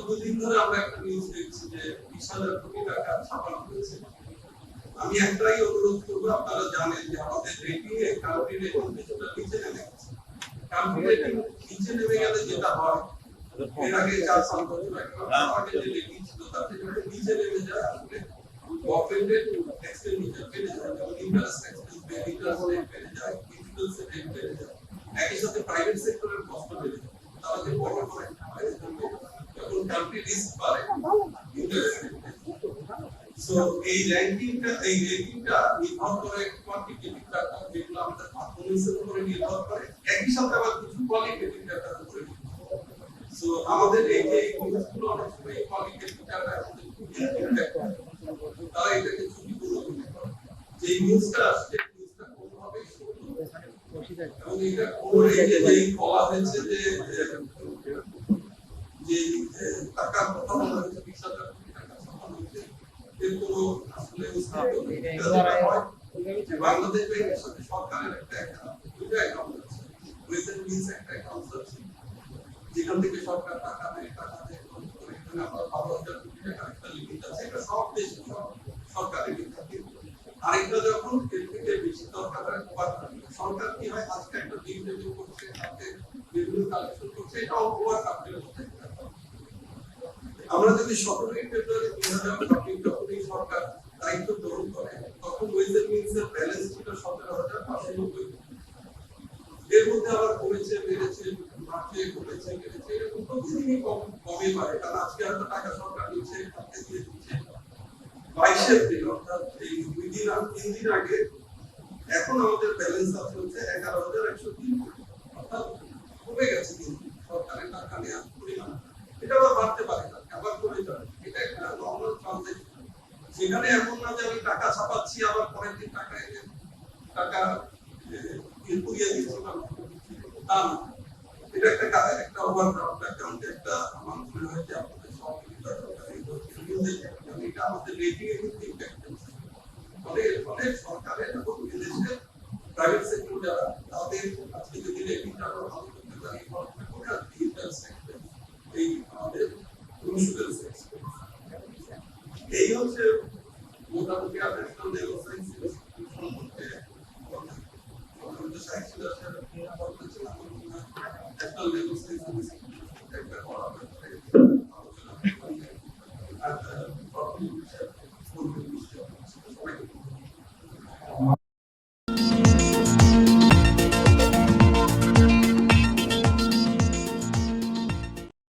দুদিন ধরে আমরা একটা নিউজ দেখছি যে 20,000 কোটি টাকা ছাপানো হয়েছে। আমি একটাই অনুরোধ করবো, আপনারা জানেন যে আমাদের রেটিং এ কান্ট্রি রেটিং কিছুটা নিচে নেমে গেছে। কান্ট্রি রেটিং নিচে নেমে গেলে যেটা হয়, এর আগে 4-5 বছর আগে যে রেটিং ছিল তার থেকে নিচে নেমে যায়, আসলে গভর্নমেন্টের এক্সপেন্ডিচার বেড়ে যায়, ইন্টারেস্ট এক্সপেন্স বেড়ে, ইন্টারেস্ট রেট বেড়ে যায়, ডিজিটাল রেট বেড়ে যায়, একই সাথে প্রাইভেট সেক্টরের কষ্ট বেড়ে যায়। তারা যে বড় করে যখন কান্ট্রি রিস্ক বাড়ে, ইন্টারেস্ট রেট বেড়ে যায়। সো এই রেটিংটা নির্ভর করে কোয়ান্টিটেটিভ ফ্যাক্টর, যেগুলো আমাদের পারফরম্যান্সের উপরে নির্ভর করে, একই সাথে আবার কিছু কোয়ালিটেটিভ ফ্যাক্টর উপরে নির্ভর করে। সো আমাদের এই যে নিউজগুলো অনেক সময় কোয়ালিটেটিভ ফ্যাক্টর আমাদের খুব ইম্প্যাক্ট করে, তারা এটাকে ছুটি করে করে যে নিউজটা আসছে, নিউজটা কোনোভাবেই সত্য এবং এটা করে যেই বলা হয়েছে যে টাকার কথা বলা হয়েছে 20,000 কোটি টাকা ছাপানো হয়েছে, এর কোনো আসলে বাংলাদেশ ব্যাংকের সাথে সরকারের একটা দুইটা অ্যাকাউন্ট আছে, ওয়েস্টার্ন মিলস একটা অ্যাকাউন্ট আছে, যেখান থেকে সরকার টাকা দেয় করে এখানে আবার 12,000 কোটি টাকা একটা লিমিট আছে। এটা সব দেশে সরকারের লিমিট। আরেকটা যখন এর থেকে বেশি দরকার হয়, সরকার কি হয়, আজকে একটা বিল রেভিউ করছে, তাতে রেভিনিউ কালেকশন করছে, এটা ওভার কাপের মধ্যে। আমরা যদি 17 ফেব্রুয়ারি 2024 যখন এই সরকার দায়িত্ব গ্রহণ করে, তখন ওয়েস্টার্ন মিলসের ব্যালেন্স ছিল 17,590। এর মধ্যে আবার কমেছে, বেড়েছে, বাড়ছে, কমেছে, বেড়েছে, এরকম প্রতিদিনই কমে পারে। কারণ আজকে হয়তো টাকা সরকার নিচ্ছে, কালকে দিয়ে দিচ্ছে। 22 এপ্রিল অর্থাৎ এই 3 দিন আগে এখন আমাদের ব্যালেন্স আছে হচ্ছে 11,103 কোটি, অর্থাৎ কমে গেছে কিন্তু সরকারের টাকা নেওয়ার পরিমাণ। এটা আবার বাড়তে পারে না, আবার কমে যাবে, এটা একটা নরমাল ট্রানজাকশন। সেখানে এমন না যে আমি টাকা ছাপাচ্ছি আবার পরের দিন টাকা এনে টাকা পুড়িয়ে দিচ্ছি, তা না। এটা একটা ওভারড্রাফট অ্যাকাউন্ট, একটা আমার মনে হয় যে আপনাদের সব এটা আমাদের রেটিং এর কিন্তু ইম্প্যাক্ট করছে। ফলে সরকারের এবং বিদেশের প্রাইভেট সেক্টর যারা, তাদের আজকে যদি রেটিংটা আরো ভালো করতে পারে, এই আমাদের ইন্স্যুরেন্স এক্সপেন্স, এই হচ্ছে মোটামুটি ন্যাশনাল লেভেল সায়েন্স সম্পর্কে ন্যাশনাল লেভেল সায়েন্স একটা করা আলোচনা